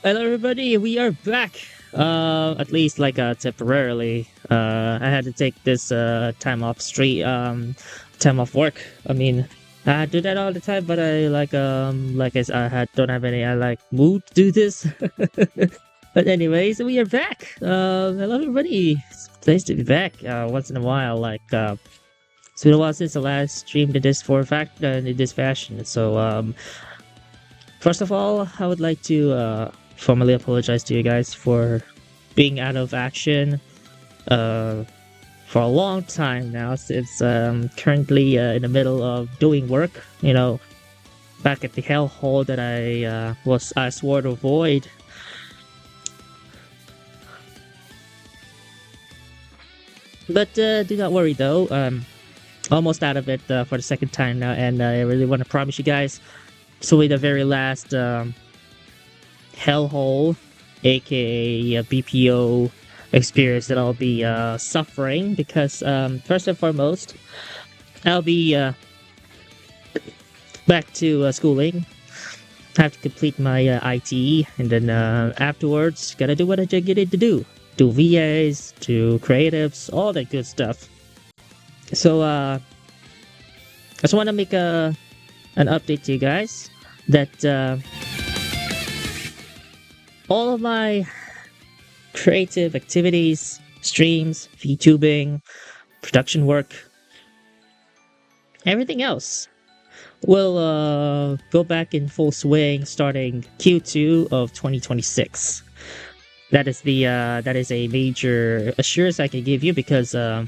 Hello, everybody. We are back. At least like temporarily. I had to take this time off time off work. I mean, I do that all the time, but I don't have any mood to do this. But anyways, we are back. Hello, everybody. It's nice to be back. Once in a while, it's been a while since the last stream did this in this fashion. So first of all, I would like to formally apologize to you guys for being out of action for a long time now, since currently in the middle of doing work, back at the hellhole that I swore to avoid. But do not worry though, almost out of it for the second time now, and I really want to promise you guys, so with the very last hellhole, aka BPO experience that I'll be suffering, because first and foremost, I'll be back to schooling. I have to complete my IT, and then afterwards, gotta do what I get to do VAs, do creatives, all that good stuff. So I just want to make an update to you guys that all of my creative activities, streams, VTubing, production work, everything else will go back in full swing starting Q2 of 2026. That is a major assurance I can give you, because we're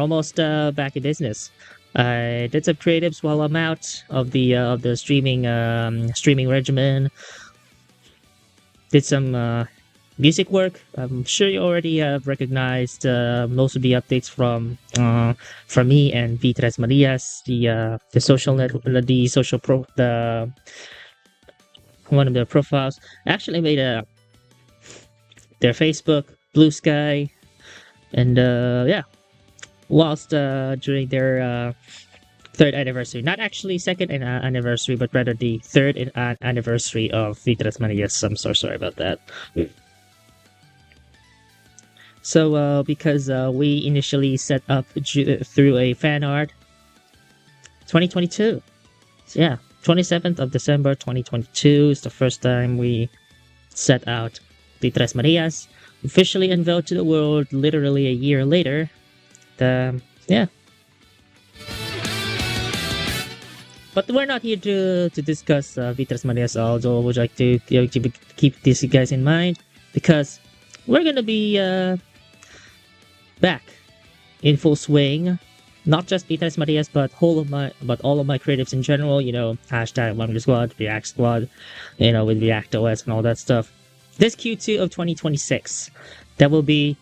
almost back in business. I did some creatives while I'm out of the streaming regimen. Did some music work. I'm sure you already have recognized most of the updates from me and VTresMarias, the social net, the social pro, the one of the profiles. I actually made their Facebook, Blue Sky, and yeah, whilst during their third anniversary, not actually second anniversary, but rather the third anniversary of VTresMarias. I'm so sorry about that. So because we initially set up through a fan art 2022. So yeah, 27th of December 2022 is the first time we set out VTresMarias, officially unveiled to the world literally a year later. Yeah. But we're not here to discuss VTresMarias, although I would like to keep these guys in mind, because we're gonna be back in full swing. Not just VTresMarias, but all of my creatives in general. Hashtag Wonder Squad, React Squad, with React OS and all that stuff. This Q2 of 2026, that will be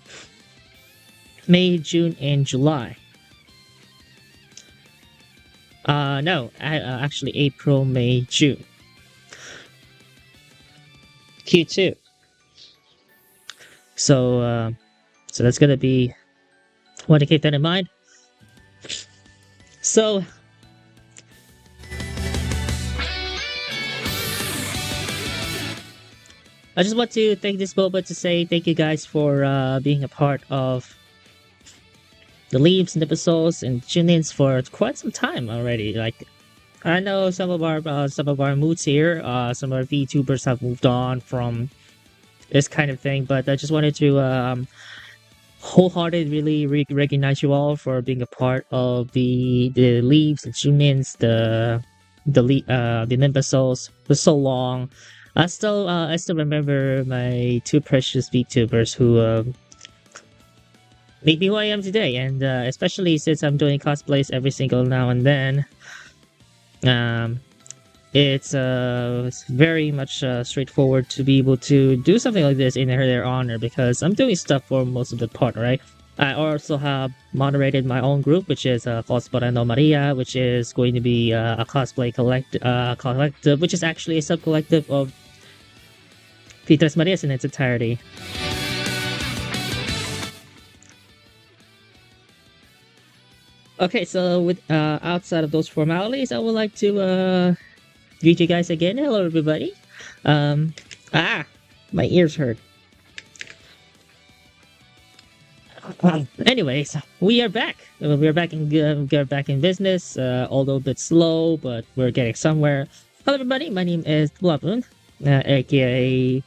May, June, and July. No, actually April, May, June. Q2. So that's gonna be. Want to keep that in mind. So I just want to take this moment to say thank you guys for being a part of the leaves and episodes and tune-ins for quite some time already. Like, I know some of our moods here, some of our VTubers have moved on from this kind of thing, but I just wanted to wholeheartedly recognize you all for being a part of the leaves, the tune-ins, the episodes for so long. I still remember my two precious VTubers who made me who I am today, and especially since I'm doing cosplays every single now and then. It's very much straightforward to be able to do something like this in their honor, because I'm doing stuff for most of the part, right? I also have moderated my own group, which is V三人のマリア, which is going to be a cosplay collective, which is actually a sub-collective of VTresMarias in its entirety. Okay, so with outside of those formalities, I would like to greet you guys again. Hello, everybody. My ears hurt. Anyways, we are back. We're back in business. Although a bit slow, but we're getting somewhere. Hello, everybody. My name is Blabun, aka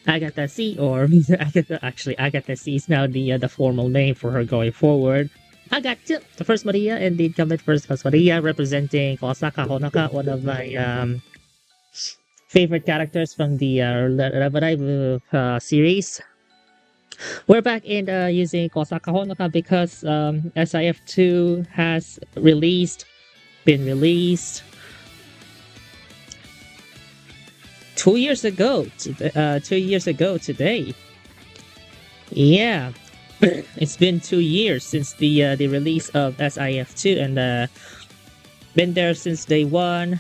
Agatha C, or Agatha. Actually, Agatha C is now the formal name for her going forward. Agatha, the first Maria, and the incumbent first class Maria, representing Kosaka Honoka, one of my favorite characters from the LoveLive series. We're back in using Kosaka Honoka because SIF2 has been released 2 years ago. 2 years ago today. Yeah, it's been 2 years since the release of SIF2, and been there since day one.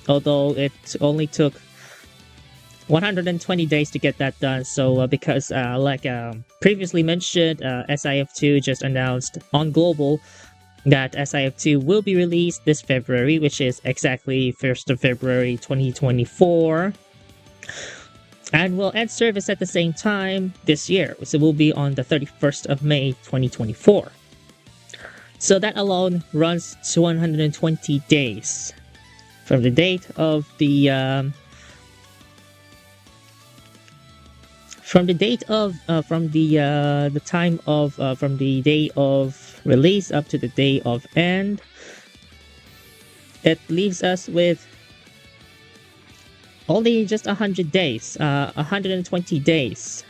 Although it only took 120 days to get that done. So because like previously mentioned, SIF2 just announced on Global that SIF2 will be released this February, which is exactly 1st of February 2024, and will end service at the same time this year. So it will be on the 31st of May 2024. So that alone runs to 120 days from the date of the from the day of release up to the day of end. It leaves us with only just 100 days, 120 days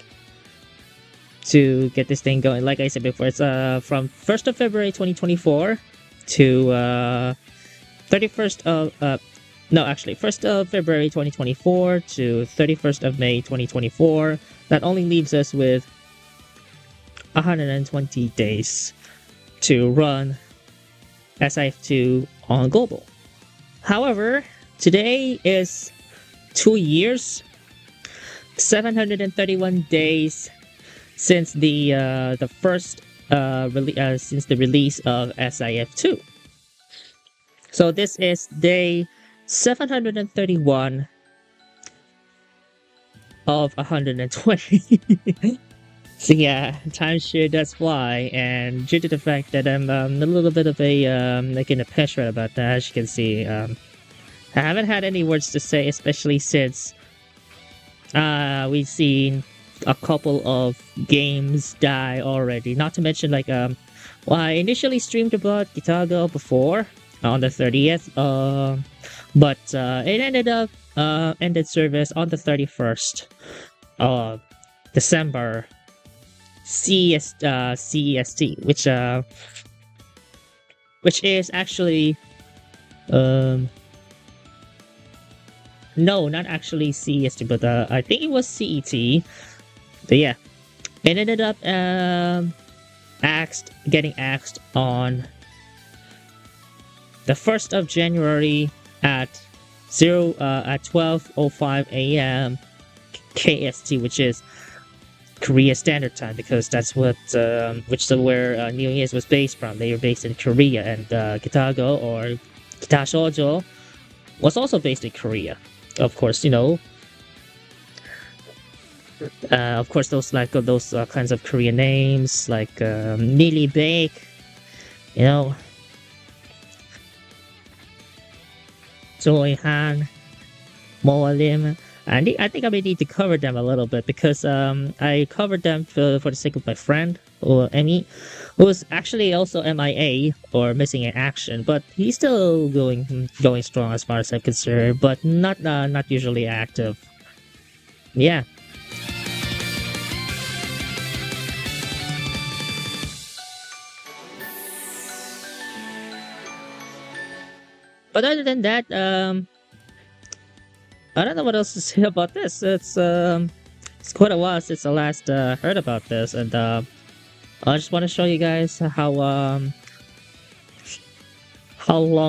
to get this thing going. Like I said before, it's from 1st of February 2024 to 1st of February 2024 to 31st of May 2024. That only leaves us with 120 days to run SIF2 on Global. However, today is 2 years, 731 days since the release of SIF2. So this is day 731 of 120. So yeah, time sure does fly, and due to the fact that I'm a little bit of a like in a pinch right about that, as you can see, I haven't had any words to say, especially since we've seen a couple of games die already. Not to mention, like well, I initially streamed about Gitago before on the 30th, but it ended up ended service on the 31st of December CEST, which is actually no, not actually CEST, but I think it was CET. But yeah, it ended up getting axed on the 1st of January at 12:05 a.m. KST, which is Korea Standard Time, because that's what where New Year's was based from. They were based in Korea, and Gitago or Gitashojo was also based in Korea. Of course, you know. Of course, those kinds of Korean names like Nili Bake, you know. Joy Han, Moalim, and I think I may need to cover them a little bit, because I covered them for the sake of my friend, or Emmy, who was actually also MIA, or missing in action, but he's still going strong as far as I'm concerned, but not usually active. Yeah. But other than that, I don't know what else to say about this. It's quite a while since I last heard about this, and I just want to show you guys how long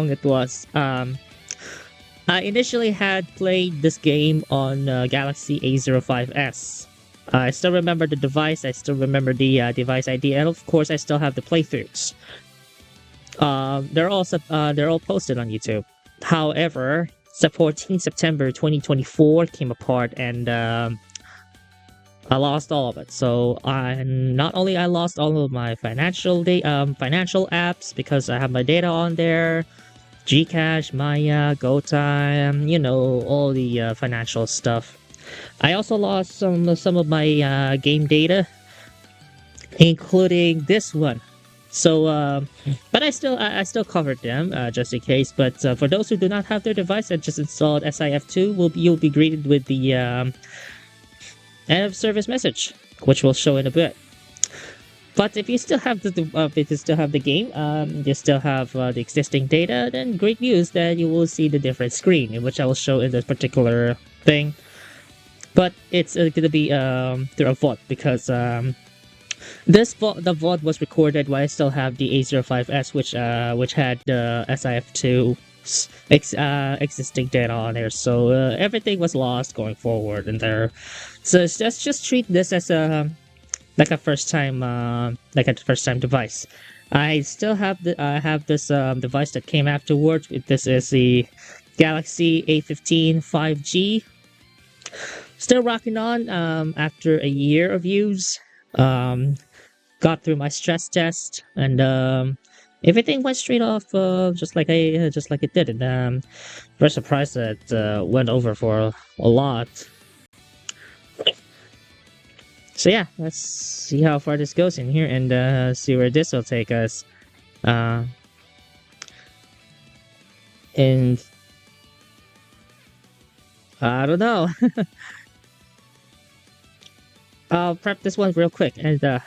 it was. I initially had played this game on Galaxy A05s. I still remember the device. I still remember the device ID, and of course, I still have the playthroughs. They're all posted on YouTube. However, 14th September 2024 came apart, and I lost all of it. So not only I lost all of my financial apps because I have my data on there, Gcash, Maya, GoTime, all the financial stuff. I also lost some of my game data, including this one. So, but I still covered them just in case. But for those who do not have their device and just installed SIF2, you'll be greeted with the end of service message, which will show in a bit. But if you still have the game, you still have the existing data, then great news that you will see the different screen, which I will show in this particular thing. But it's gonna be through a VOD because the VOD was recorded while I still have the A05S, which had the SIF2 existing data on there, so everything was lost going forward in there. So let's just treat this as a first time device. I still have this device that came afterwards. This is the Galaxy A15 5G. Still rocking on after a year of use. Got through my stress test, and everything went straight off just like it did. And very surprised that it went over for a lot. So yeah, let's see how far this goes in here and see where this will take us. And I don't know. I'll prep this one real quick and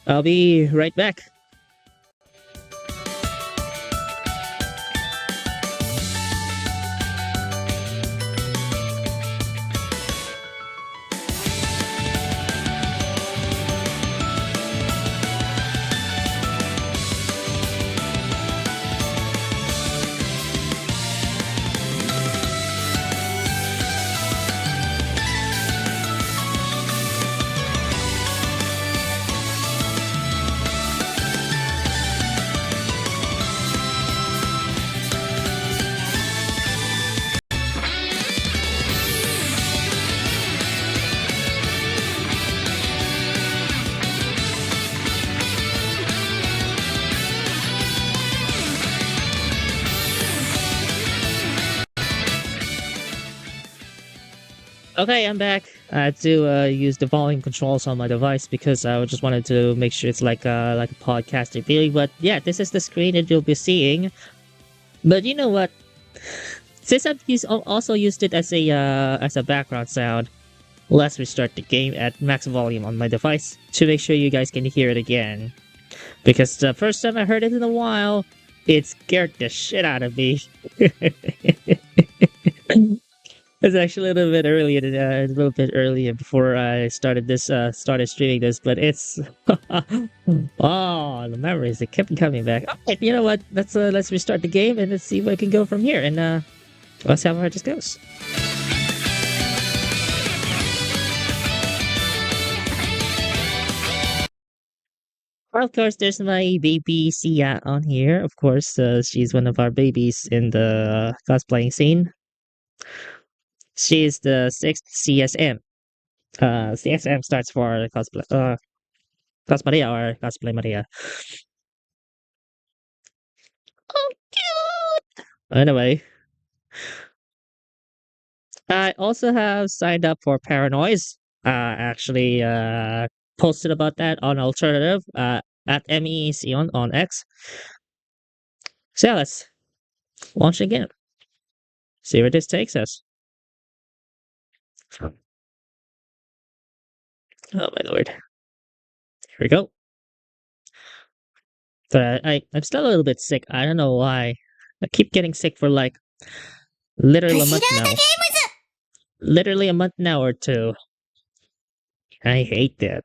I'll be right back. Okay, I'm back. I had to use the volume controls on my device because I just wanted to make sure it's like a podcasting feeling. But yeah, this is the screen that you'll be seeing. But you know what? Since I've also used it as a background sound, let's restart the game at max volume on my device to make sure you guys can hear it again. Because the first time I heard it in a while, it scared the shit out of me. It's actually a little bit earlier before I started streaming this, but it's oh, the memories, they kept coming back. Alright, you know what? Let's restart the game and let's see where I can go from here, and let's see how far this goes. Well, of course, there's my baby Sia on here. Of course, she's one of our babies in the cosplaying scene. She is the 6th CSM. CSM starts for cosplay, Cosmaria or Cosplay Maria. Oh, cute! Anyway, I also have signed up for Paranoise. Actually, posted about that on Alternative at MEC on X. So yeah, let's launch again. See where this takes us. Oh my lord. Here we go. But I'm still a little bit sick. I don't know why. I keep getting sick for like literally a month now. Literally a month now or two. I hate that.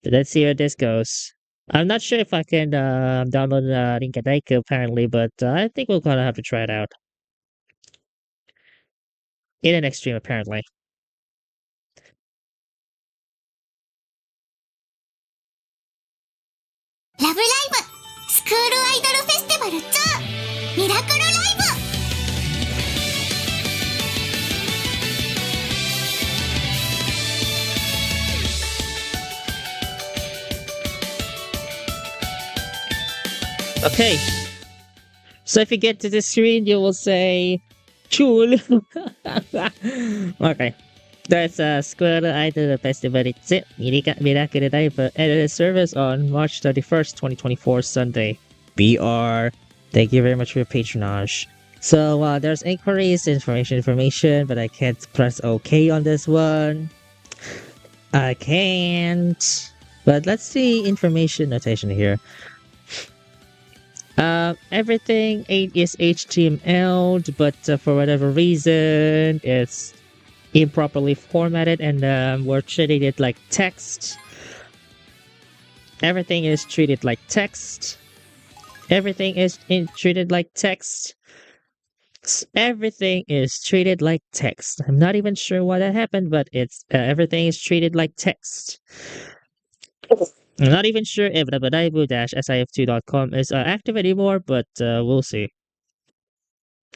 But let's see where this goes. I'm not sure if I can download Rinkadaiku apparently, but I think we're gonna have to try it out. In the next stream apparently. LoveLive スクールアイドルフェスティバル2ミラ Okay. So if you get to the screen, you will say, Chul. Okay. That's Square Idol Festival 1 Miracle Live edited service on March 31st, 2024, Sunday. BR. Thank you very much for your patronage. So there's inquiries, information, but I can't press OK on this one. I can't. But let's see information notation here. Everything is HTML, but for whatever reason, it's improperly formatted and we're treating it like text. Everything is treated like text. Everything is treated like text. Everything is treated like text. I'm not even sure why that happened, but it's everything is treated like text. I'm not even sure if LoveLive-SIF2.com is active anymore, but we'll see.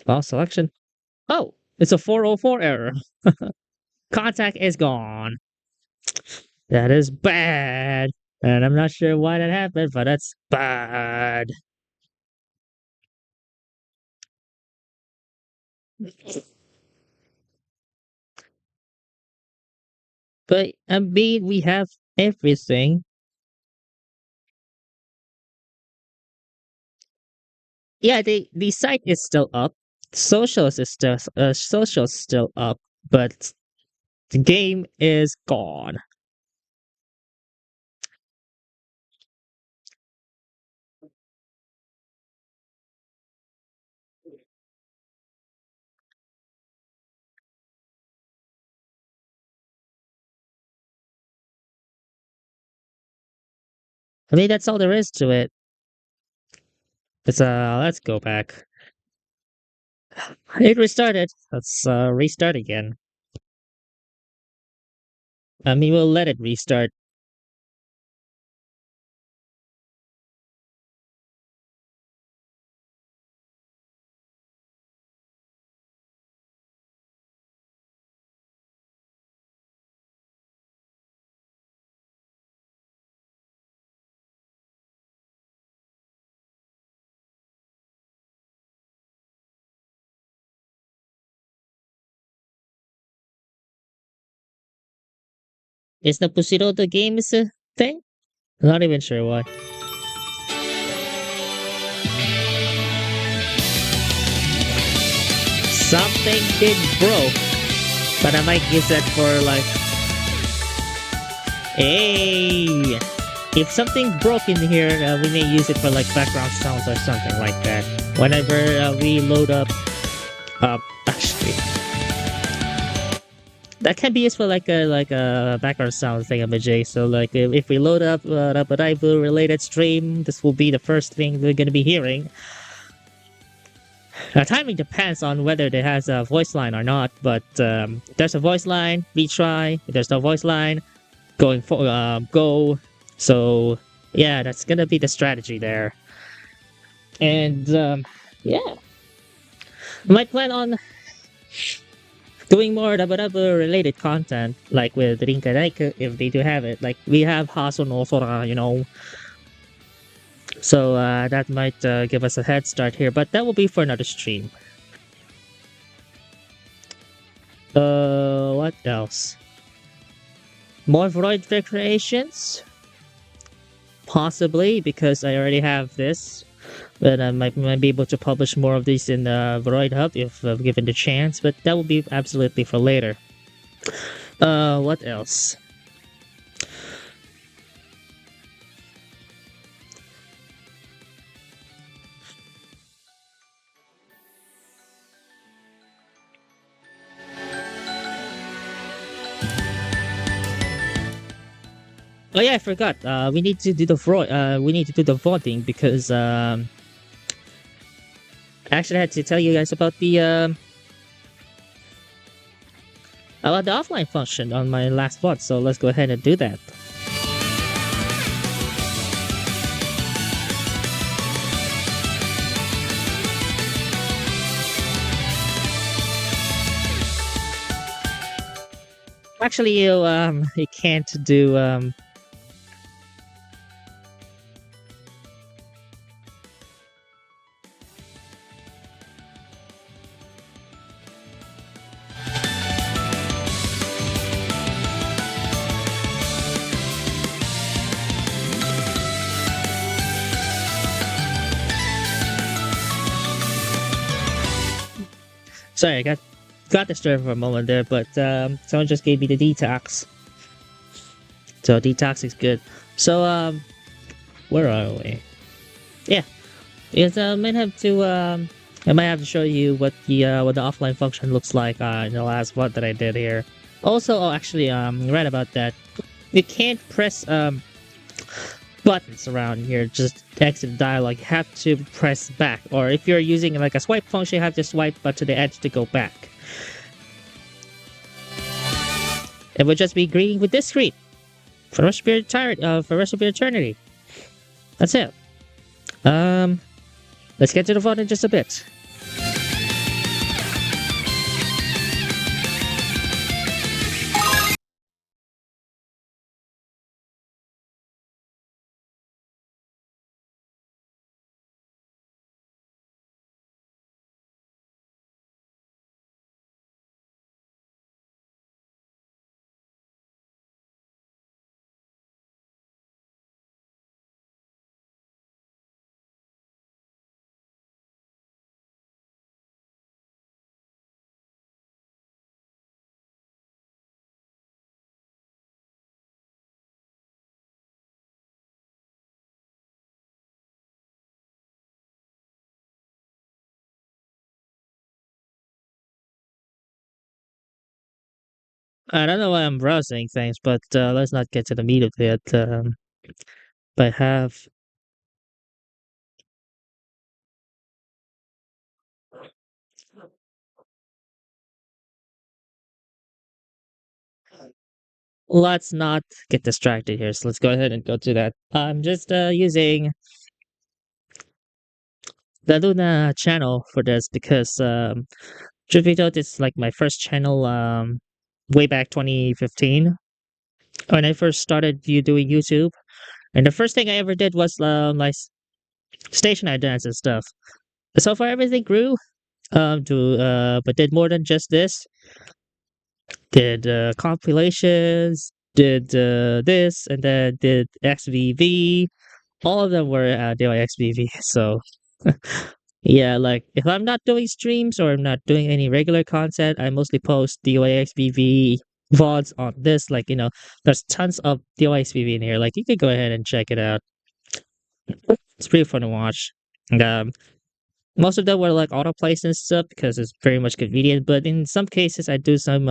File selection. Oh, it's a 404 error. Contact is gone. That is bad. And I'm not sure why that happened, but that's bad. But I mean, we have everything. Yeah, the site is still up. Socials is still up, but the game is gone. I mean, that's all there is to it. Let's go back. It restarted. Let's restart again. I mean, we'll let it restart. Is the Pusiroto games a thing? I'm not even sure why. Something did broke, but I might use that for like. Hey, if something broke in here, we may use it for like background sounds or something like that. Whenever we load up, actually, that can be used for like a background sound thing of a J. So like if we load up a Raibu related stream, this will be the first thing we're gonna be hearing. Timing depends on whether it has a voice line or not, but there's a voice line, retry. If there's no voice line, going for go. So yeah, that's gonna be the strategy there. And yeah, I might plan on doing more Dabba related content, like with Rinka Daika, if they do have it. Like we have Haso no Sora, you know. So that might give us a head start here, but that will be for another stream. What else? More Void recreations? Possibly, because I already have this. But I might be able to publish more of these in the Void Hub if given the chance, but that will be absolutely for later. What else? Oh yeah, I forgot. We need to do the voting because I actually had to tell you guys about the offline function on my last VOD. So let's go ahead and do that. actually, you can't do Sorry, I got disturbed for a moment there, but someone just gave me the detox. So detox is good. So where are we? Yeah, because I might have to show you what the offline function looks like in the last one that I did here. Also, oh, actually, right about that, you can't press buttons around here. Just exit the dialog. You have to press back, or if you're using like a swipe function, you have to swipe but to the edge to go back. It would just be green with this screen for the rest of your eternity. That's it. Let's get to the fun in just a bit. I don't know why I'm browsing things, but let's not get to the meat of it. But have let's not get distracted here. So let's go ahead and go to that. I'm just using the Luna channel for this because truth be told, it's like my first channel way back 2015 when I first started doing YouTube. And the first thing I ever did was station dance and stuff. So far, everything grew to but did more than just this. Did compilations, did this, and then did XVV. All of them were doing XVV. So yeah, like if I'm not doing streams or I'm not doing any regular content, I mostly post DOA XBV VODs on this. Like, there's tons of DOA XBV in here. Like, you could go ahead and check it out. It's pretty fun to watch. And, most of them were like autoplays and stuff because it's very much convenient. But in some cases, I do some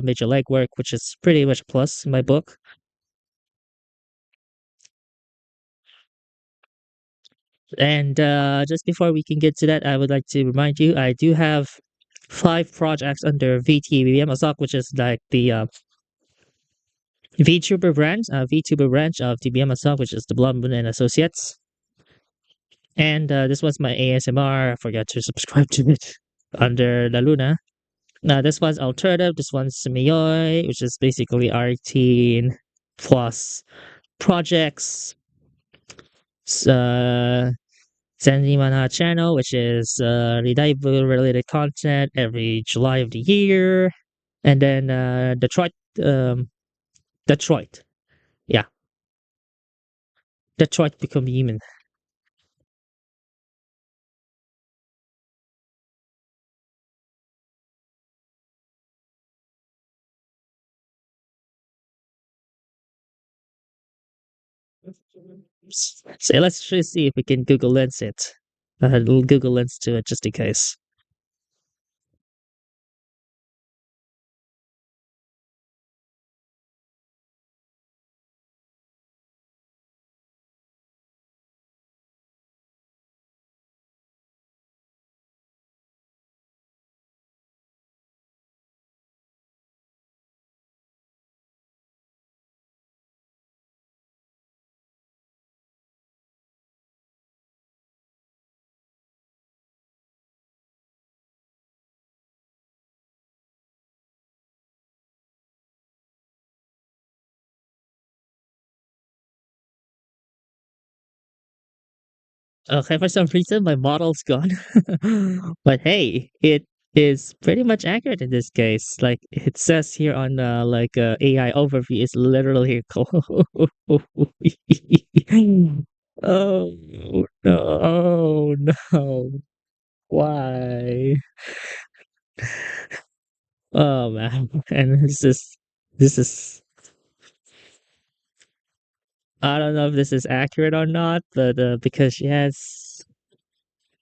major legwork, which is pretty much a plus in my book. And just before we can get to that, I would like to remind you I do have 5 projects under VTBM which is like the VTuber branch of TBM which is the Blumman and Associates. And this was my ASMR. I forgot to subscribe to it under La Luna. Now this one's alternative. This one's Miyoi, which is basically R18 plus projects. Uh, Mana channel, which is Revival related content every July of the year. And then um, Detroit. Yeah, Detroit Become Human. So let's just see if we can Google Lens it. A little Google Lens to it just in case. Okay, for some reason my model's gone. But hey, it is pretty much accurate in this case. Like it says here on AI overview is literally Oh no, no. Why? Oh man. And this is I don't know if this is accurate or not, but because she has,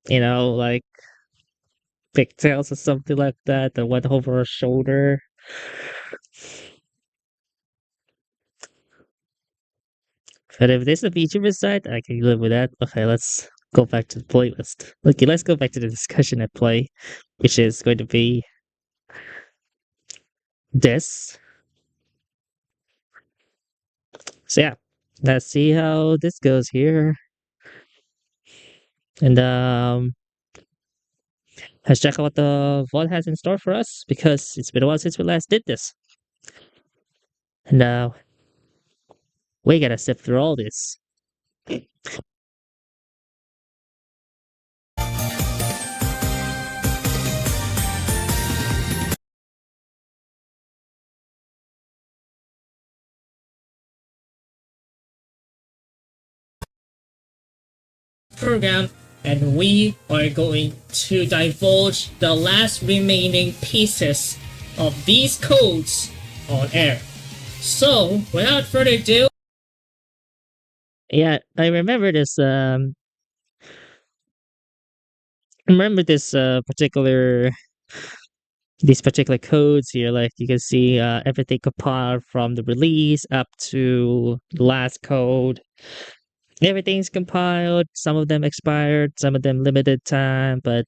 like pigtails or something like that that went over her shoulder. But if this is a VTuber site, I can live with that. Okay, let's go back to the playlist. Okay, let's go back to the discussion at play, which is going to be this. So yeah, let's see how this goes here. And let's check out what the vault has in store for us because it's been a while since we last did this. And we gotta sift through all this. Program, and we are going to divulge the last remaining pieces of these codes on air. So, without further ado, Yeah, I remember this. Remember this particular these particular codes here. Like you can see, everything compiled from the release up to the last code. Everything's compiled. Some of them expired, some of them limited time, but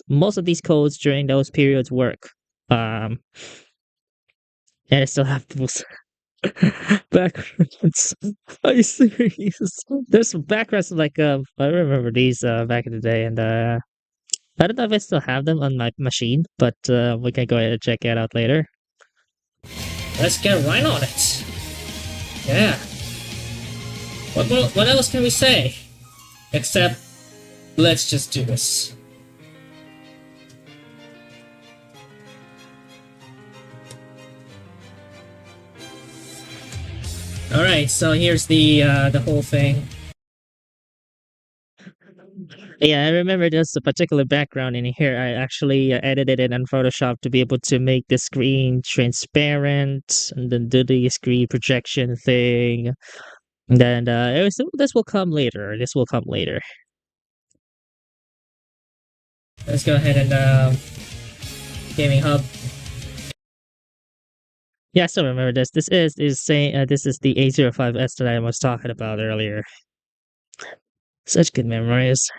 most of these codes during those periods work. Um, and I still have those backgrounds. Are you serious? There's some backgrounds like I remember these back in the day, and I don't know if I still have them on my machine, but we can go ahead and check it out later. let's get right on it. Yeah. What else can we say? Except, let's just do this. Alright, so here's the whole thing. Yeah, I remember there's a particular background in here. I actually edited it in Photoshop to be able to make the screen transparent and then do the screen projection thing. And then this will come later. This will come later. Let's go ahead and Gaming Hub. Yeah, I still remember this. This is saying this is the A05S that I was talking about earlier. Such good memories.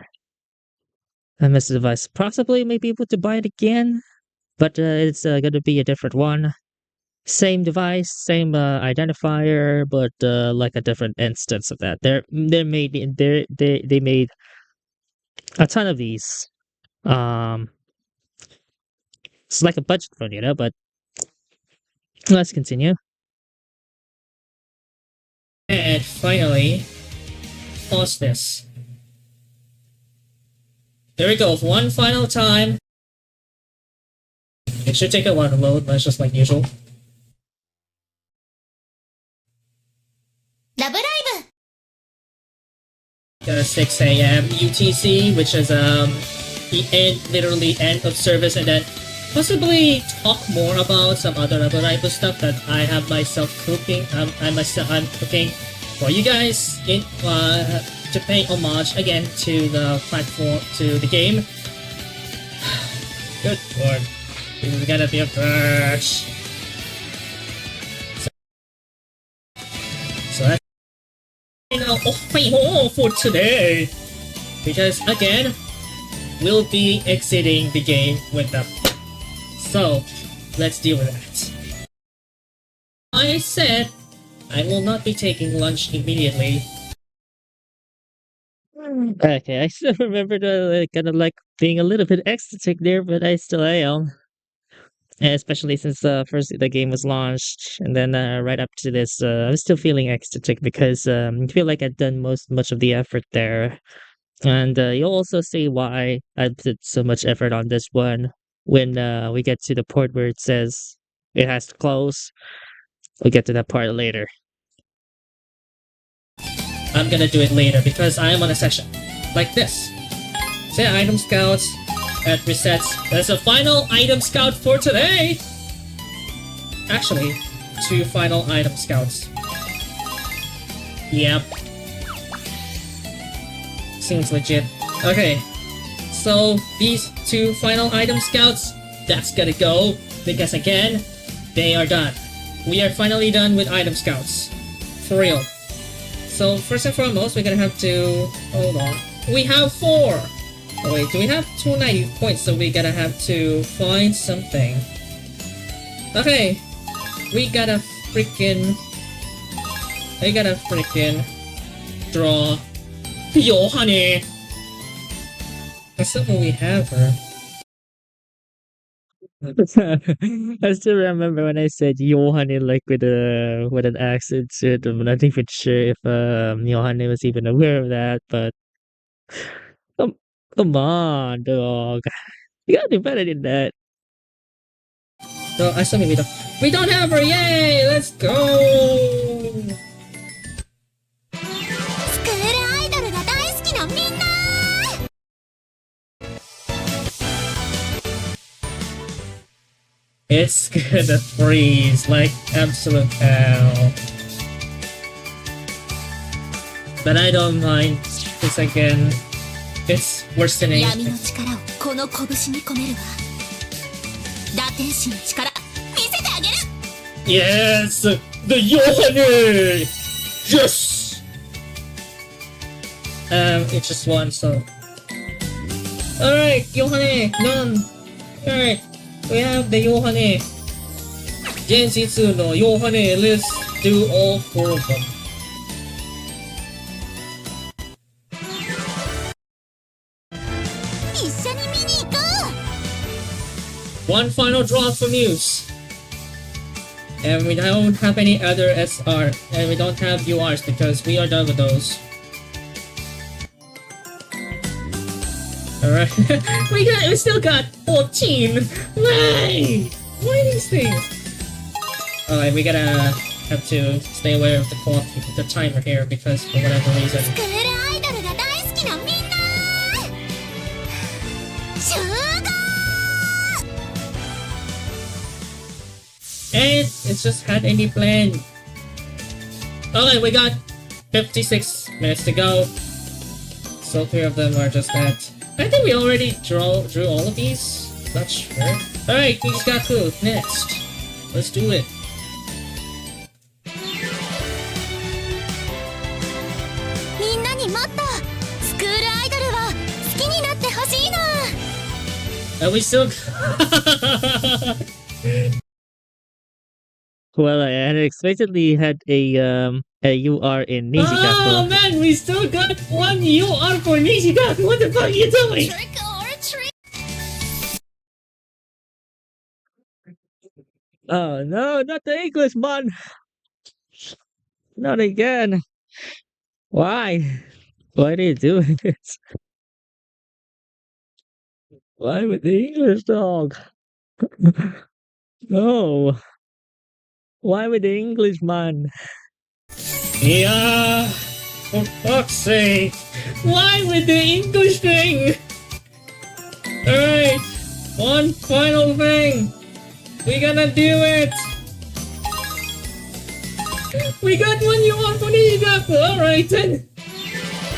I miss the device. Possibly may be able to buy it again, but it's going to be a different one. Same device, same identifier, but like a different instance of that. They made a ton of these. Um, it's like a budget phone, but let's continue. And finally, pause this. There we go, one final time. It should take a while to load, but it's just like usual. LoveLive! 6 a.m. UTC, which is the literally end of service, and then possibly talk more about some other LoveLive stuff that I have myself cooking. I'm cooking for you guys in to pay homage again to the platform, to the game. Good lord, this is gonna be a bitch. So that's for today, because again we'll be exiting the game with them. So let's deal with that. I said I will not be taking lunch immediately. Okay, I still remember the kind of like being a little bit ecstatic there, but I still am. Especially since first the game was launched, and then right up to this, I'm still feeling ecstatic because I feel like I've done much of the effort there. And you'll also see why I put so much effort on this one when we get to the part where it says it has to close. We'll get to that part later. I'm gonna do it later because I am on a session like this. Say item scouts at resets. That's a final item scout for today. Actually, 2 final item scouts. Yep. Seems legit. Okay, so these 2 final item scouts, that's gonna go because again, they are done. We are finally done with item scouts. For real. So first and foremost, we're gonna have to... Hold on. We have 4! Oh wait, do we have 290 points? So we gotta have to find something. Okay. We gotta freaking draw Yohane. Assuming we have her. I still remember when I said Johanny like with an accent. So I'm not even sure if Johanny was even aware of that, but come come on, dog. You gotta do better than that. So assuming we don't have her. Yay! Let's go. スクールアイドルが大好きなみんな It's gonna freeze like absolute hell. But I don't mind. It's again, it's worsening. 闇の力をこの拳に込めるわ打天使の力見せてあげる Yes! The Yohane! Yes! It's just one, so... Alright, Yohane, done! Alright, we have the Yohane. Gen Z2 no Yohane, let's do all 4 of them. One final draw for Muse. And we don't have any other SR, and we don't have URs because we are done with those. Alright, we still got 14! Why? Why these things? Alright, we gotta have to stay aware of the timer here because for whatever reason. スクールアイドルが大好きなみんな集合 And it's just had any plan. Okay, we got 56 minutes to go. So 3 of them are just that. I think we already drew all of these. Not sure. Alright, Kizaku, next. Let's do it. みんなにもっとスクールアイドルを好きになってほしいな And we still... Well, I unexpectedly had a UR in Oh Nijikaku. man, we still got 1 UR for Nishikaku. What the fuck are you doing? Trick or treat Oh no, not the Englishman! Not again. Why? Why are you doing this? Why with the English dog? No. Why with the Englishman? Yeah, for fuck's sake. Why with the English thing? Alright, one final thing. We gotta do it. We got 1 UR for Nishikaku. Alright then.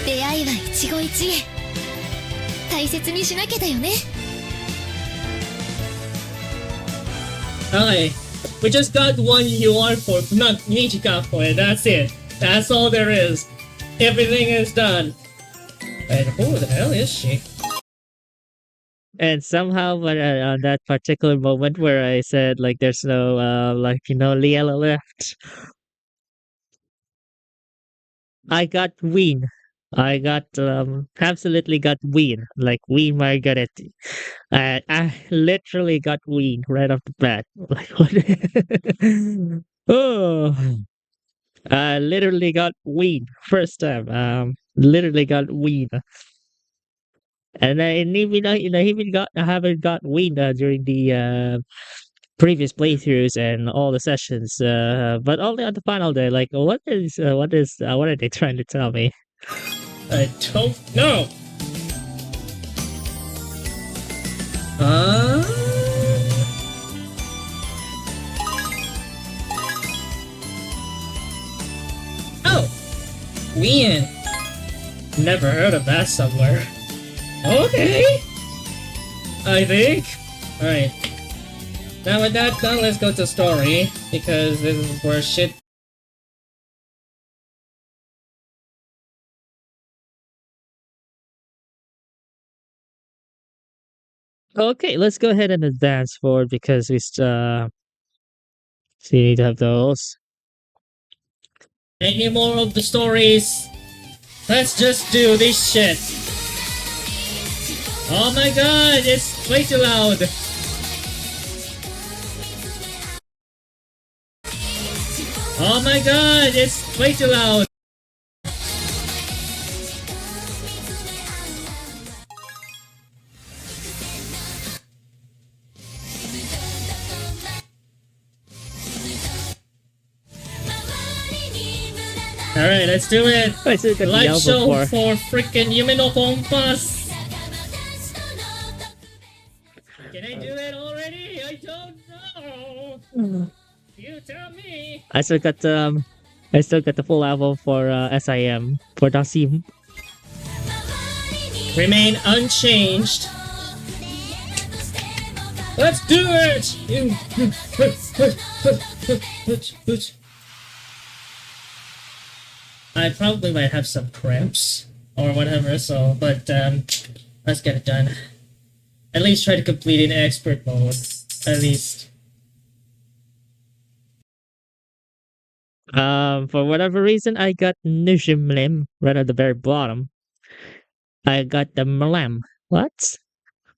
出会いは一期一会大切にしなきゃだよね Okay, we just got 1 UR for not Nishikaku and that's it. That's all there is. Everything is done. And who the hell is she? And somehow, but on that particular moment where I said like there's no Liela left, I got Ween. I got absolutely got Ween, like Ween Margaretti. I literally got Ween right off the bat. Like what? Oh, I literally got Ween first time. Literally got Ween. And even I haven't got weaned during the previous playthroughs and all the sessions, but only on the final day. Like, what are they trying to tell me? I don't know. Oh, Wien. Never heard of that somewhere. Okay. I think. All right. Now with that done, let's go to story because this is where shit. Okay, let's go ahead and advance forward because we need to have those. Any more of the stories? Let's just do this shit. Oh my god, it's way too loud. Oh my god, it's way too loud. Alright, let's do it. I still got the Live album show for. for freaking Yume no Kompas. Can I do it already? I don't know. You tell me. I still got the full album for SIM for Dasim. Remain unchanged. Let's do it! I probably might have some cramps or whatever, so, but let's get it done. At least try to complete in expert mode. At least. For whatever reason, I got Nishimlim right at the very bottom. I got the Mlam. What?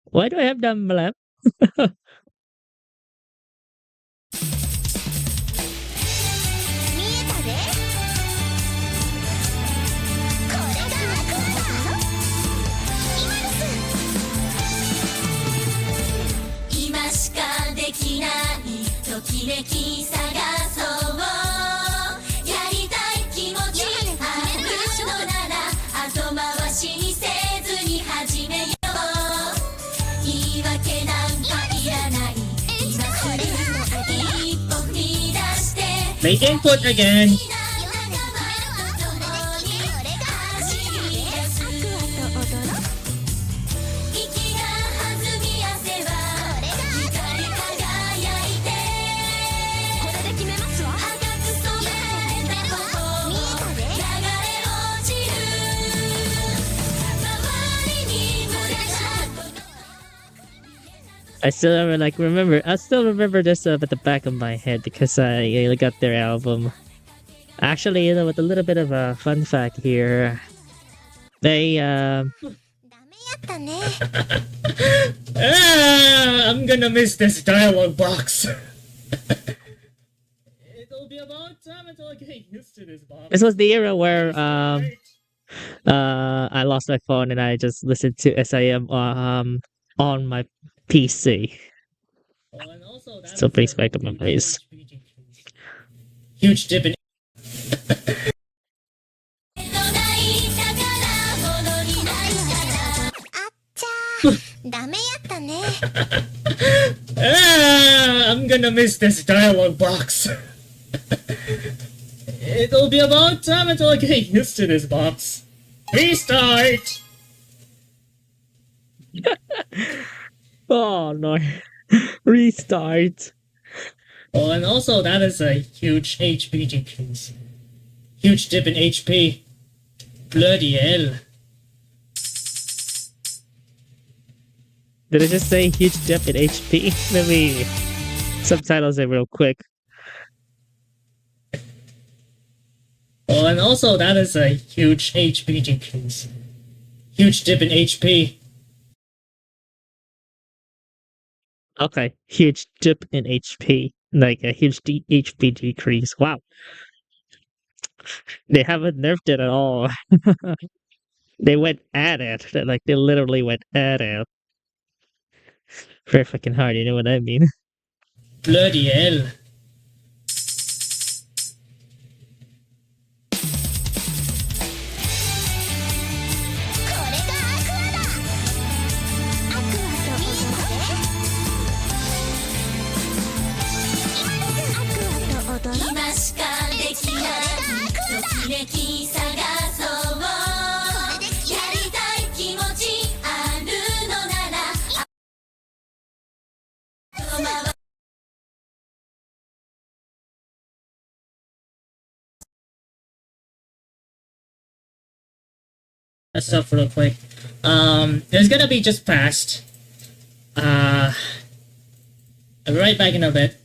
Why do I have the Mlam? Make input again. I still remember this at the back of my head because I got their album. Actually, with a little bit of a fun fact here, they I'm gonna miss this dialogue box. It'll be about time until I get used to this box. This was the era where I lost my phone and I just listened to SIM on my PC. Oh, and also that Still was brings a back the memories. huge dip in. I'm gonna miss this dialogue box. It'll be about time until I get used to this box. Restart! Oh no. Restart. Oh, and also that is a huge HP decrease. Huge dip in HP. Bloody hell. Did I just say huge dip in HP? Let me subtitles it real quick. Oh, and also that is a huge HP decrease. Huge dip in HP. Okay, huge dip in HP. Like a huge HP decrease. Wow. They haven't nerfed it at all. They went at it. Like they literally went at it. Very fucking hard, you know what I mean? Bloody hell. Let's stop real quick. It's gonna be just fast. I'll be right back in a bit.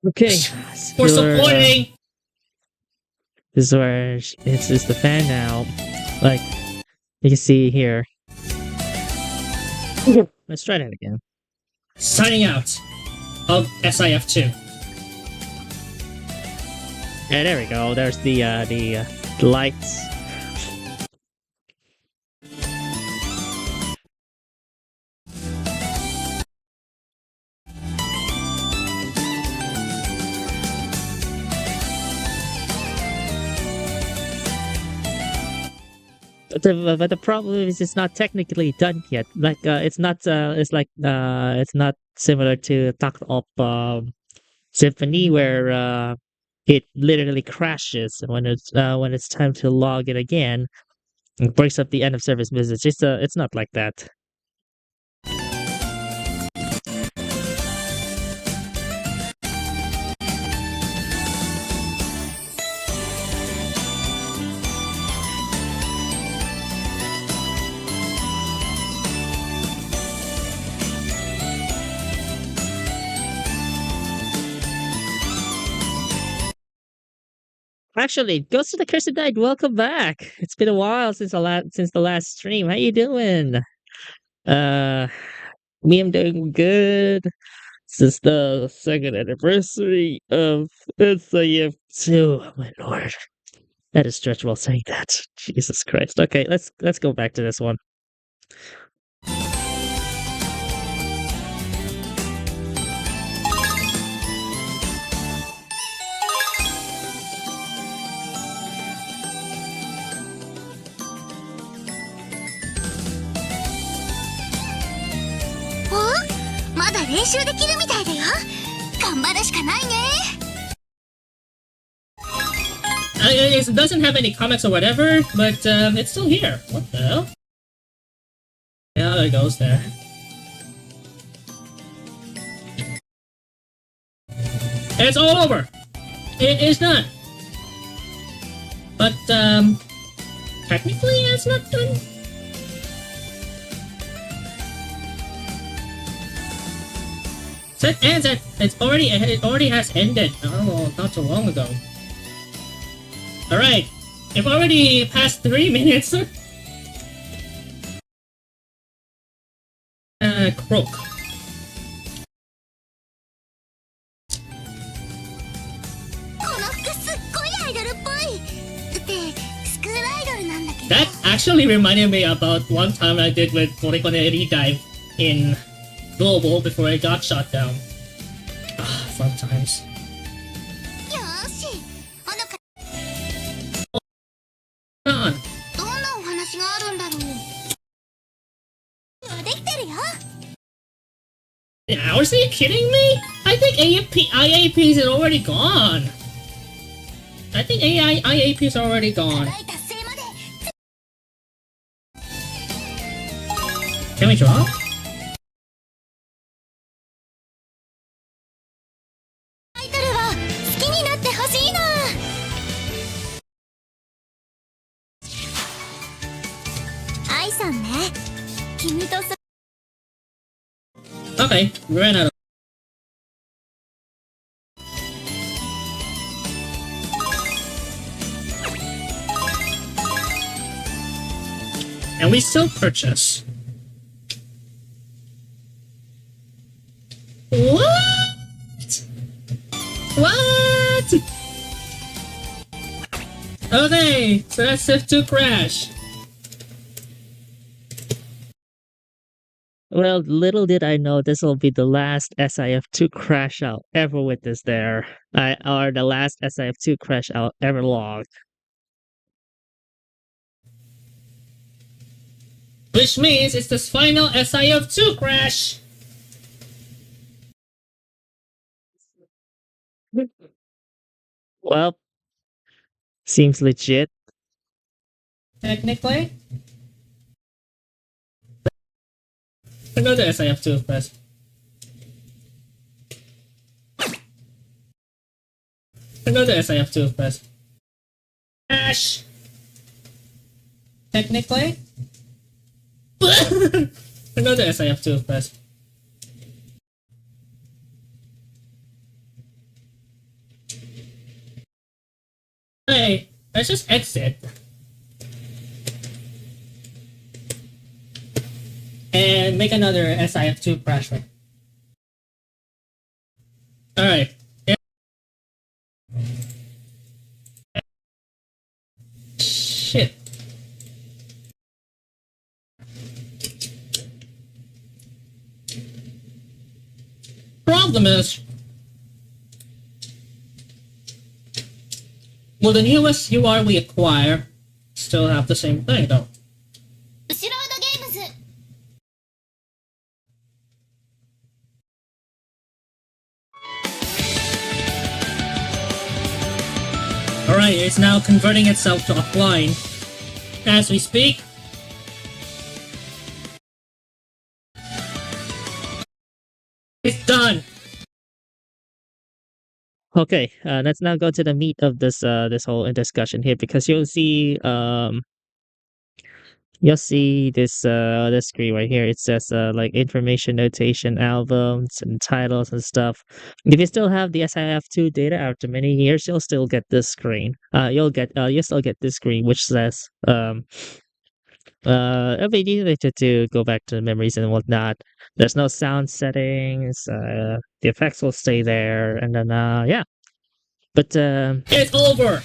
Okay. For supporting. This is where it's just the fan now. Like you can see here. Let's try that again. Signing out of SIF2. Yeah, there we go. There's the lights. But the problem is it's not technically done yet. Like it's not it's not similar to Talk Up Symphony where it literally crashes when it's time to log it again. It breaks up the end of service message. It's not like that. Actually, Ghost of the Cursed Night, welcome back. It's been a while since the last stream. How you doing? Uh, me, I'm doing good. Since the second anniversary of SIF2. Oh, my lord, that is stretch while saying that. Jesus Christ. Okay, let's go back to this one. It doesn't have any comics or whatever, but it's still here. What the hell? Yeah, there it goes there. It's all over! It is done! But, technically it's not done. So it ends at, it already has ended, not too long ago. Alright, I've already passed 3 minutes. Croak. That actually reminded me about one time I did with Morikone Dive in Global before it got shut down. Ah, fun times. On. Hours? Are you kidding me? I think IAPs are already gone. I think IAPs are already gone. Can we drop? Okay, we ran out of And we still purchase. What? What? Okay, so that's SIF2 crash. Well, little did I know this will be the last SIF2 crash I'll ever witness there. Or the last SIF2 crash I'll ever log. Which means it's the final SIF2 crash. Well, seems legit. Technically. Another SIF2 crash. Another SIF2 crash. Crash. Technically. Another SIF2 crash. Hey, let's just exit. And make another SIF2 crash rate. Alright. Shit. Problem is, well, the newest UR we acquire still have the same thing though. 後ろ腕ゲームズ Alright, it's now converting itself to offline as we speak. It's done. Okay, let's now go to the meat of this this whole discussion here, because you'll see this screen right here. It says like information notation, albums and titles and stuff. If you still have the SIF2 data after many years, you'll still get this screen. You'll still get this screen which says it'll be easy to go back to the memories and whatnot. There's no sound settings. The effects will stay there, and then yeah. But It's over.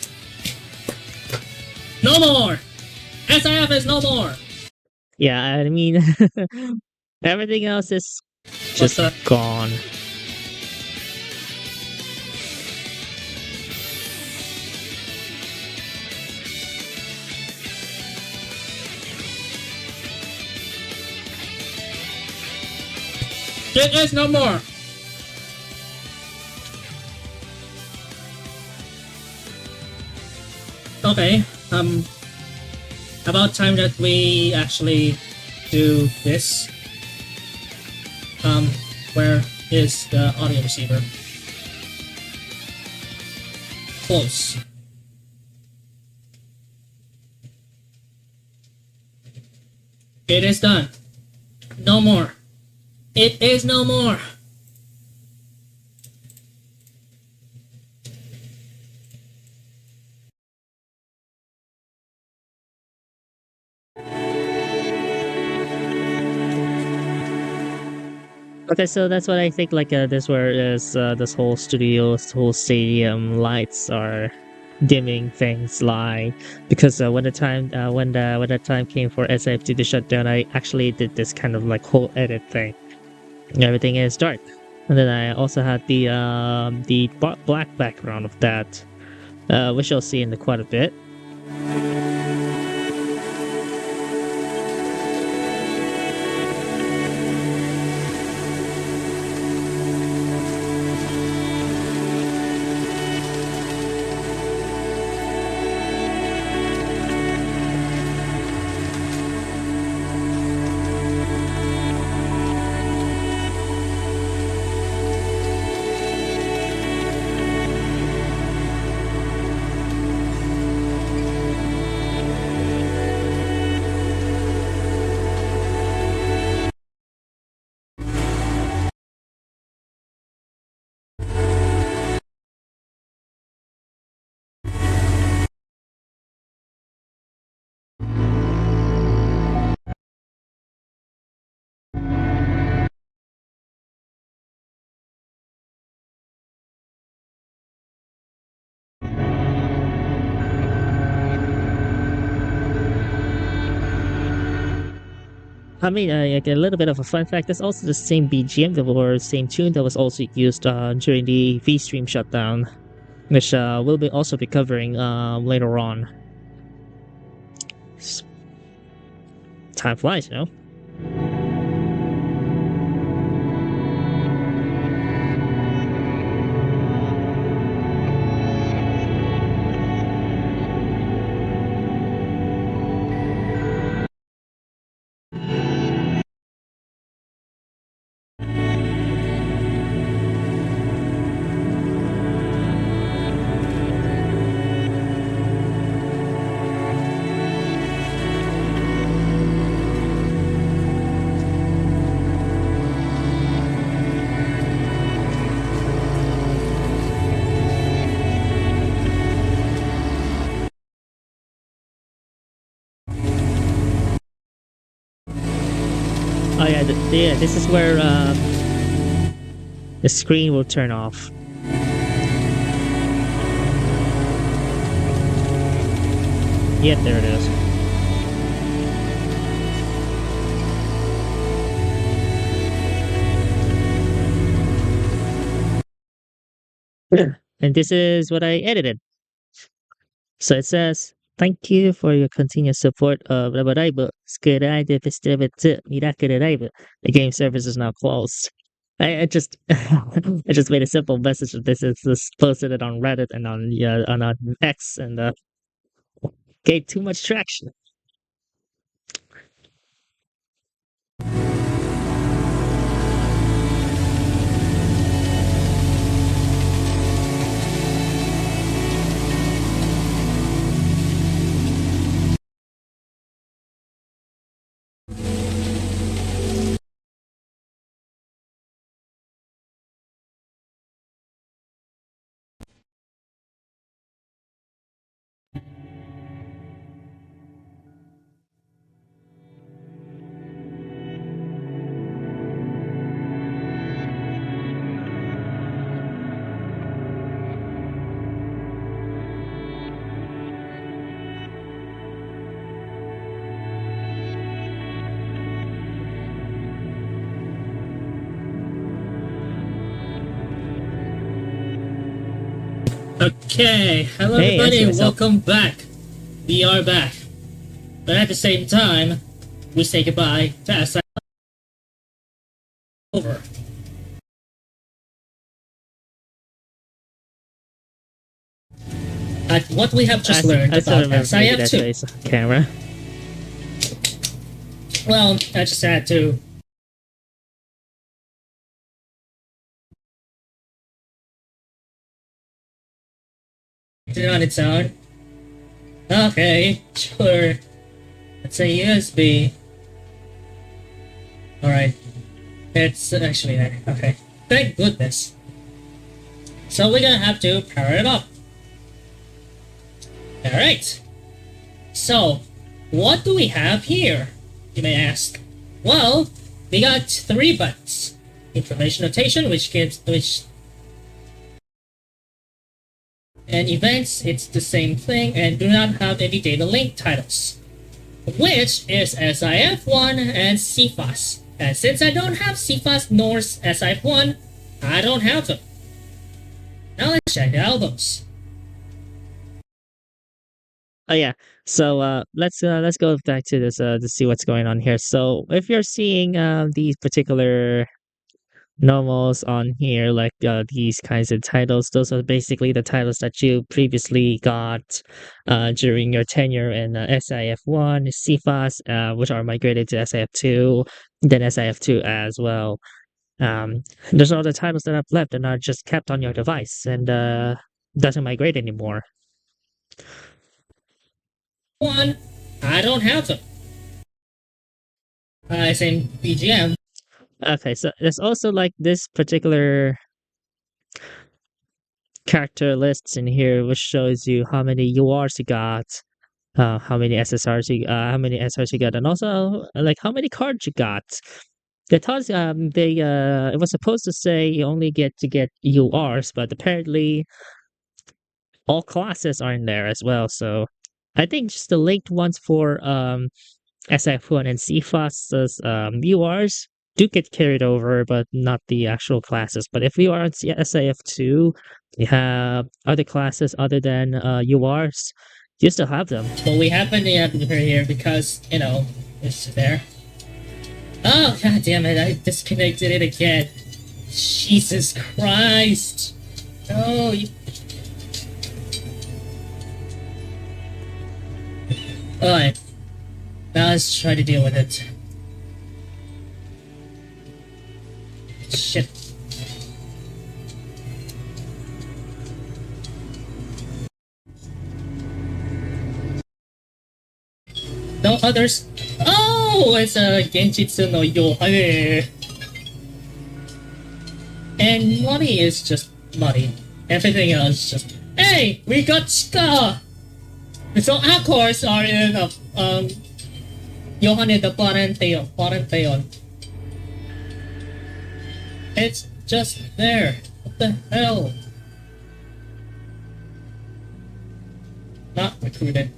No more. SIF is no more. yeah, I mean, everything else is just up? gone. It is no more. Okay, about time that we actually do this. Where is the audio receiver? Close. It is done. No more. It is no more. Okay, so that's what I think. Like this, where is this whole studio, this whole stadium lights are dimming things lie, because when the time came for SIF2 to shut down, I actually did this kind of like whole edit thing. Everything is dark, and then I also had the black background of that, which you'll see in quite a bit. I mean, like a little bit of a fun fact. That's also the same BGM or same tune that was also used during the V stream shutdown, which we'll be also be covering later on. Time flies, you know. Oh yeah, yeah. This is where the screen will turn off. Yep, there it is. And this is what I edited. So it says, "Thank you for your continued support of LoveLive. Skurade Festivitet Miracle Live. The game service is now closed." I just I just made a simple message of this. It's just posted it on Reddit and on X and gave too much traction. Okay, hello Hey, everybody, that's yourself. welcome back. We are back. But at the same time, we say goodbye to SI over. At what we have just learned I still about remember maybe that SIF2. face camera. Well, I just had to do it on its own. Okay, sure. Let's say USB. Alright. It's actually there. Okay. Thank goodness. So we're gonna have to power it up. Alright. So, what do we have here? You may ask. Well, we got 3 buttons. Information notation, which and events, it's the same thing, and do not have any data link titles, which is SIF1 and CFAS. And since I don't have CFAS nor SIF1, I don't have them. Now let's check the albums. Oh yeah. So let's go back to this to see what's going on here. So if you're seeing these particular normals on here, like these kinds of titles, those are basically the titles that you previously got during your tenure in SIF1, CFAS, which are migrated to SIF2, then SIF2 as well. There's all the titles that have left and are just kept on your device and doesn't migrate anymore. One, I don't have them. Same BGM. Okay, so there's also like this particular character lists in here, which shows you how many URs you got, how many SRs you got, and also like how many cards you got. They thought it was supposed to say you only get URs, but apparently all classes are in there as well. So I think just the linked ones for SIF1 and CFAS's URs do get carried over, but not the actual classes. But if you are on SIF2, you have other classes other than URs, you still have them. But we happen to have her here because, you know, it's there. Oh, god damn it, I disconnected it again. Jesus Christ. No, you... Alright. Now let's try to deal with it. Shit. No others. Oh, it's a Genjitsu no Yohane. And money is just money. Everything else is just, hey, we got Chika! So our cores are in Yohane the Parentheon. It's just there. What the hell? Not recruited.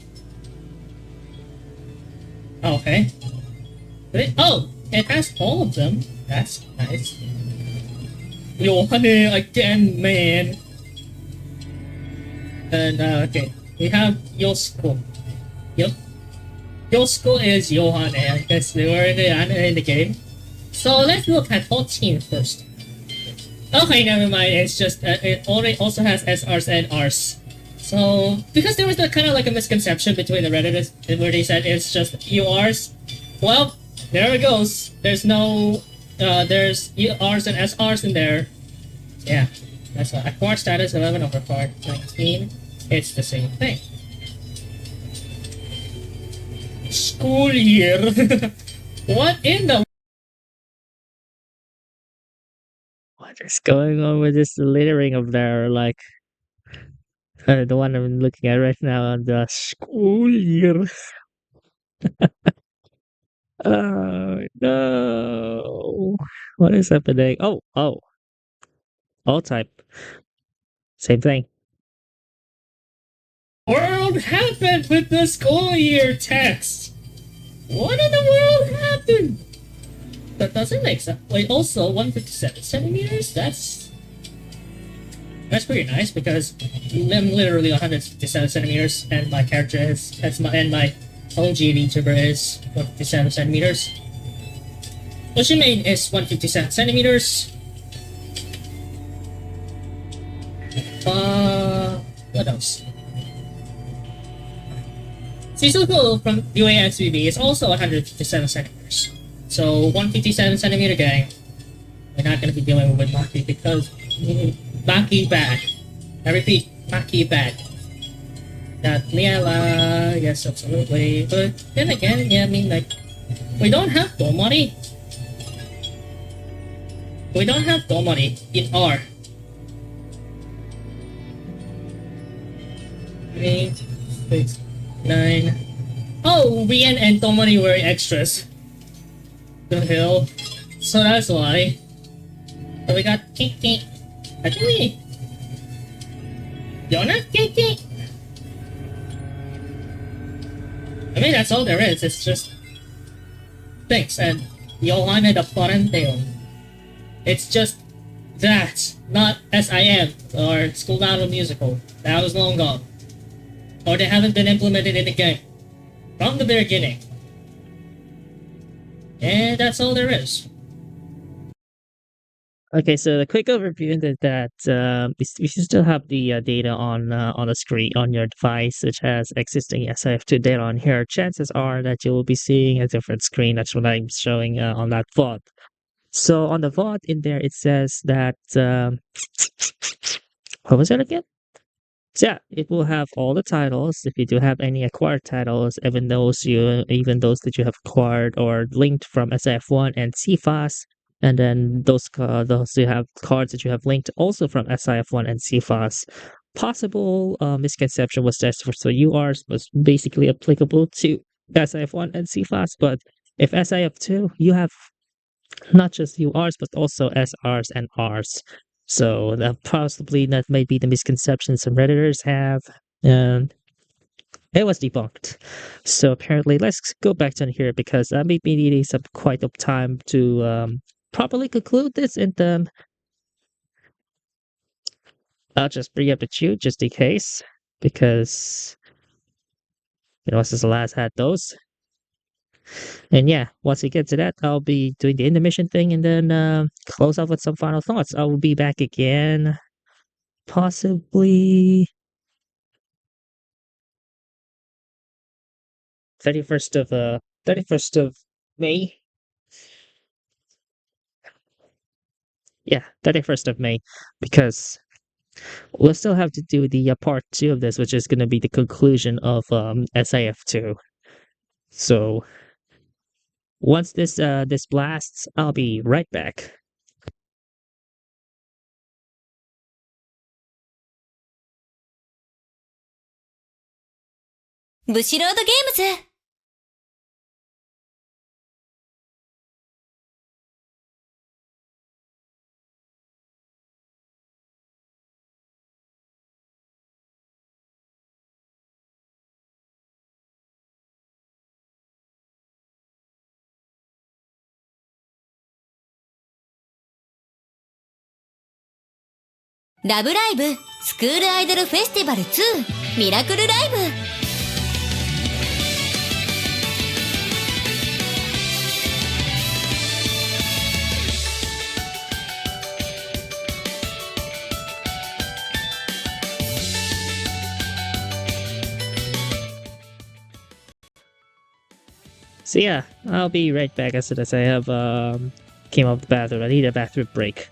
Okay. Oh, it has all of them. That's nice. Yohane again, man. And okay, we have Yosuko. Yep. Yosuko is Yohane. I guess they were in the game. So let's look at 14 first. Okay, never mind. It's just it also has SRs and Rs. So because there was kind of like a misconception between the Redditors where they said it's just URs. Well, there it goes. There's no there's Rs and SRs in there. Yeah, that's why. Acquired status 11 over acquired 19. It's the same thing. School year. What in the? What is going on with this littering of their like the one I'm looking at right now on the school year? Oh no! What is happening? Oh, all type. Same thing. World happened with the school year text. What in the world happened? That doesn't make sense. Wait, also 157 centimeters. That's pretty nice because I'm literally 157 centimeters, and my character is my OG VTuber is 157 centimeters. Oshimane is 157 centimeters. What else? Suzuko from UASVB is also 157 centimeters. So 157 centimeter gang. We're not gonna be dealing with Maki because Maki bad. I repeat, Maki bad. Not Liela, yes, absolutely. But then again, yeah, I mean, like, we don't have Domari. We don't have Domari in R. 8, 6, 9. Oh, Rien and Domari were extras. The hell. So that's why. So we got Kiki. Actually, you're not Kiki. I mean, that's all there is. It's just things and Yohane the Parentheon. It's just that, not SIM or School Battle Musical. That was long gone. Or they haven't been implemented in the game from the beginning. And that's all there is. Okay, so the quick overview is that we still have the data on the screen on your device, which has existing SIF2 data on here. Chances are that you will be seeing a different screen. That's what I'm showing on that VOD. So on the VOD in there, it says that what was it again? So yeah, it will have all the titles. If you do have any acquired titles, even those that you have acquired or linked from SIF1 and CFAS. And then those you have cards that you have linked also from SIF1 and CFAS. Possible misconception was that for URs was basically applicable to SIF1 and CFAS, but if SIF2, you have not just URs but also SRs and Rs. So that may be the misconception some Redditors have. And it was debunked. So apparently, let's go back to here because I may be needing some quite of time to properly conclude this, and I'll just bring up the queue just in case because this is the last had those. And yeah, once we get to that, I'll be doing the intermission thing and then close off with some final thoughts. I will be back again, possibly 31st of May. Yeah, 31st of May, because we'll still have to do the part 2 of this, which is going to be the conclusion of SIF2. So once this blasts, I'll be right back. ブシロードゲームズ。ラブライブスクールアイドルフェスティバル2ミラクルライブ。So yeah, I'll be right back as soon as I have came out of the bathroom. I need a bathroom break.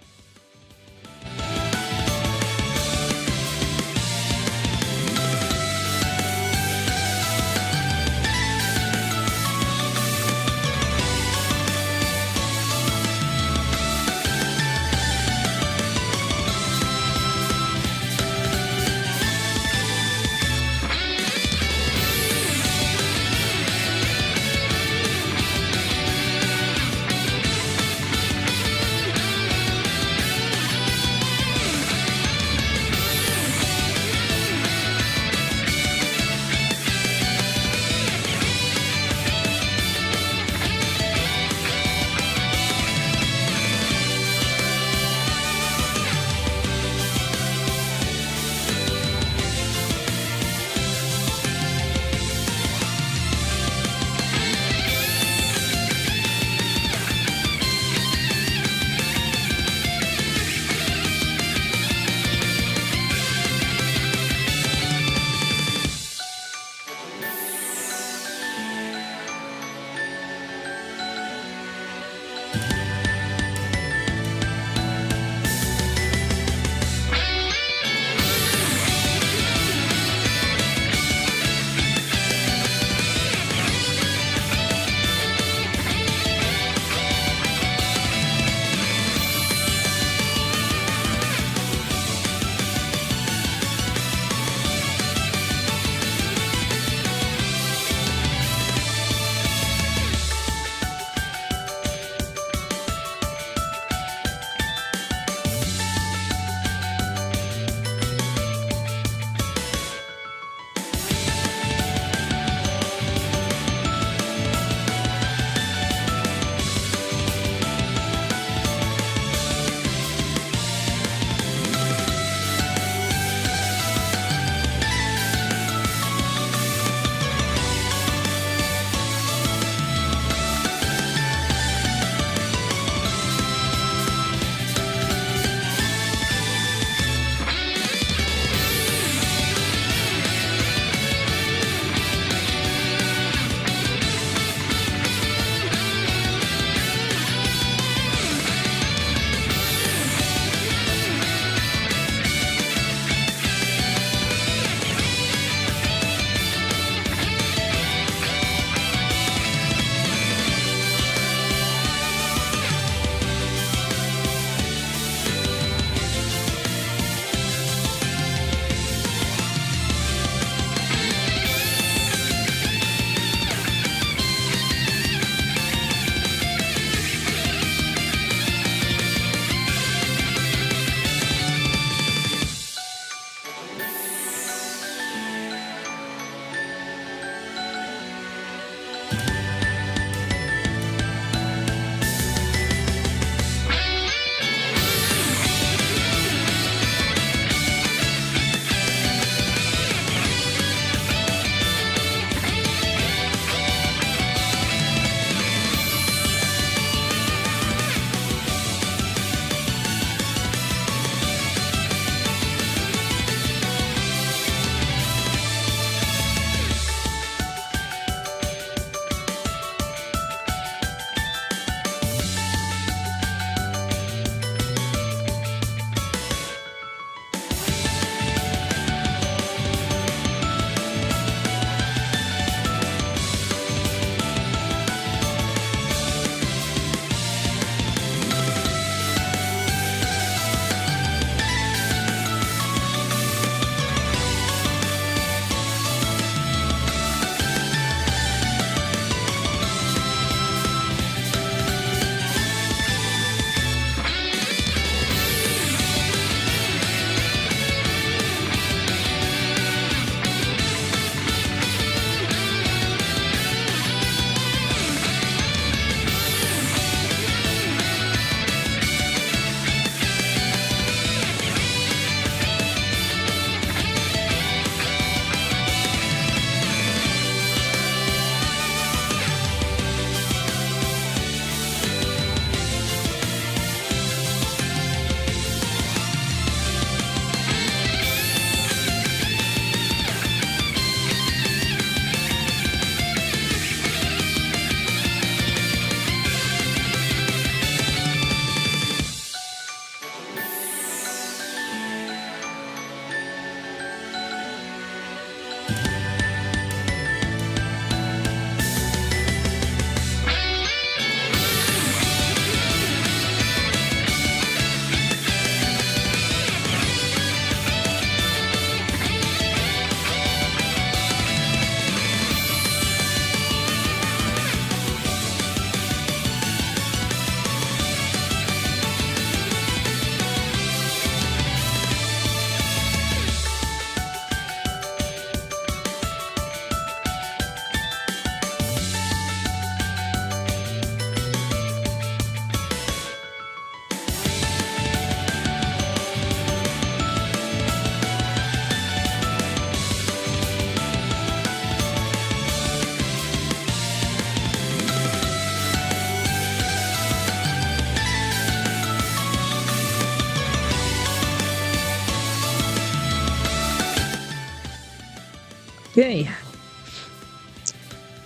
Okay.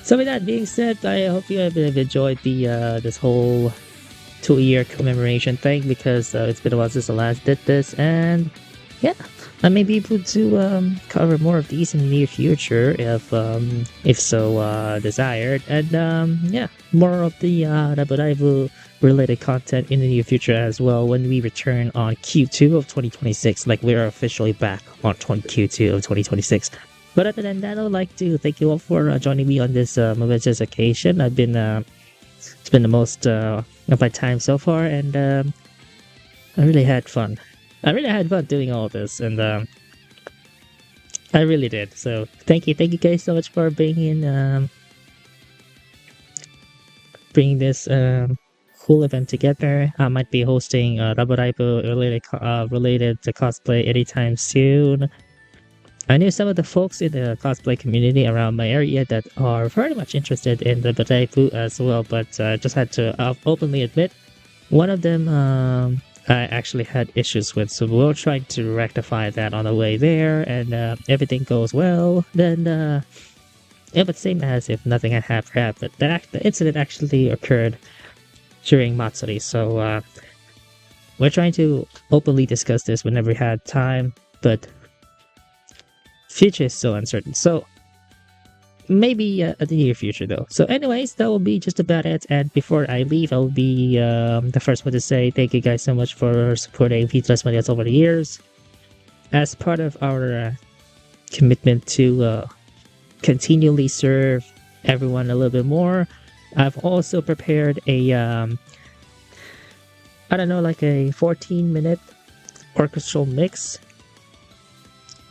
So with that being said, I hope you have enjoyed the this whole 2-year commemoration thing, because it's been a while since I last did this, and yeah, I may be able to cover more of these in the near future if so desired, and yeah, more of the Rabu related content in the near future as well when we return on Q2 of 2026. Like, we are officially back on Q2 of 2026. But other than that, I would like to thank you all for joining me on this momentous occasion. I've been it's been the most of my time so far, and I really had fun. I really had fun doing all this, and I really did. So thank you guys so much for bringing this cool event together. I might be hosting Raboraibo related to cosplay anytime soon. I knew some of the folks in the cosplay community around my area that are very much interested in the Raboraibo as well, but just had to openly admit, one of them I actually had issues with, so we'll try to rectify that on the way there, and everything goes well, then it would seem as if nothing had happened, but the incident actually occurred during Matsuri, so we're trying to openly discuss this whenever we had time, but future is still uncertain, so maybe at the near future though. So anyways, that will be just about it, and before I leave, I'll be the first one to say thank you guys so much for supporting VTresMarias over the years. As part of our commitment to continually serve everyone a little bit more, I've also prepared a I don't know, like a 14-minute orchestral mix,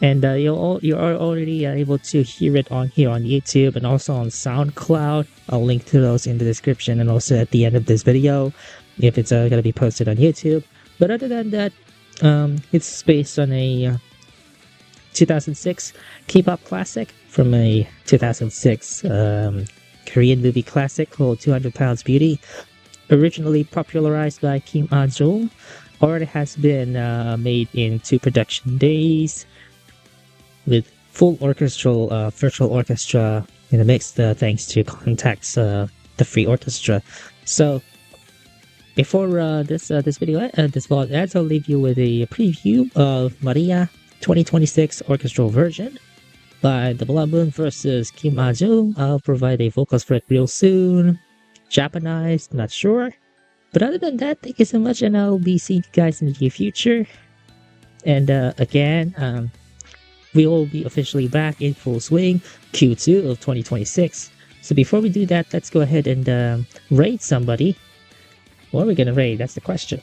and you're already able to hear it on YouTube and also on SoundCloud. I'll link to those in the description and also at the end of this video if it's going to be posted on YouTube. But other than that, it's based on a 2006 K-pop classic from a 2006 Korean movie classic called 200 Pounds Beauty, originally popularized by Kim Ah-jung, or it has been made in 2 production days with full orchestral virtual orchestra in the mix, thanks to contacts the free orchestra. So before this video this vlog ends, I'll leave you with a preview of Maria 2026 orchestral version by the Blood Moon versus Kim Ah-jung. I'll provide a vocal spread real soon. Japanese, not sure. But other than that, thank you so much, and I'll be seeing you guys in the near future. And again, we will be officially back in full swing Q2 of 2026. So before we do that, let's go ahead and raid somebody. What are we gonna raid? That's the question.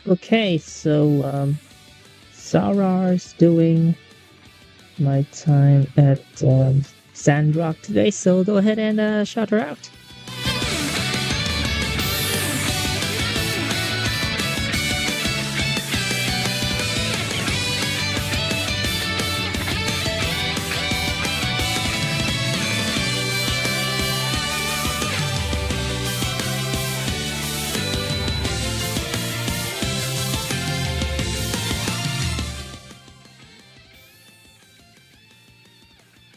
Okay, so Sarar's doing my time at Sandrock today, so go ahead and shout her out.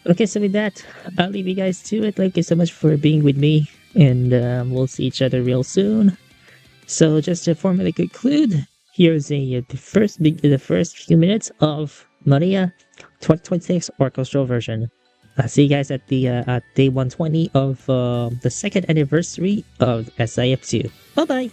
Okay, so with that, I'll leave you guys to it. Thank you so much for being with me, and we'll see each other real soon. So just to formally conclude, here's the first few minutes of Maria 2026 orchestral version. See you guys at the at day 120 of the 2nd anniversary of SIF2. Bye bye.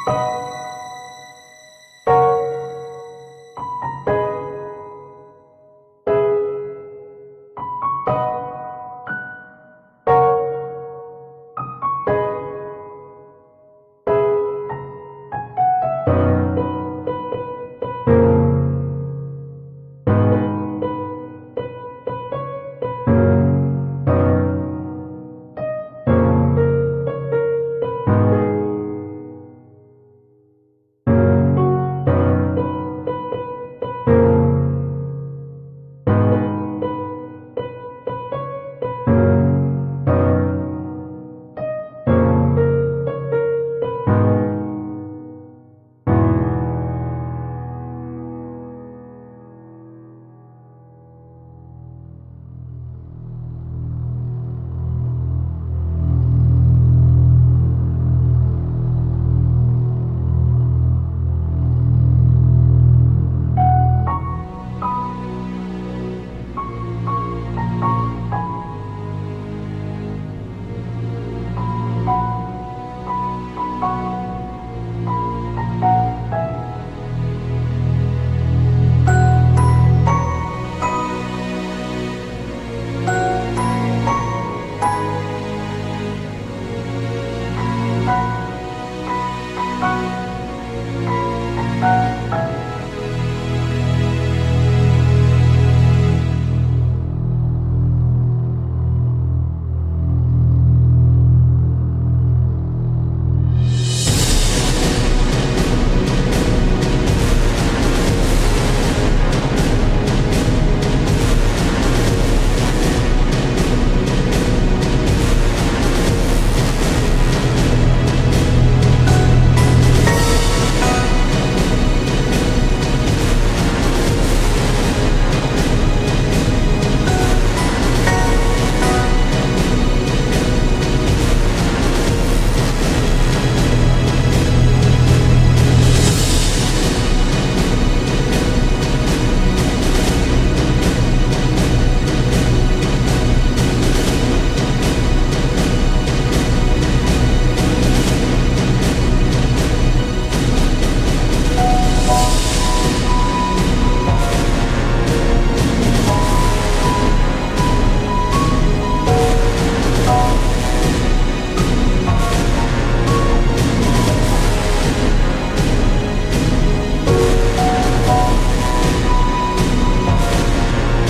う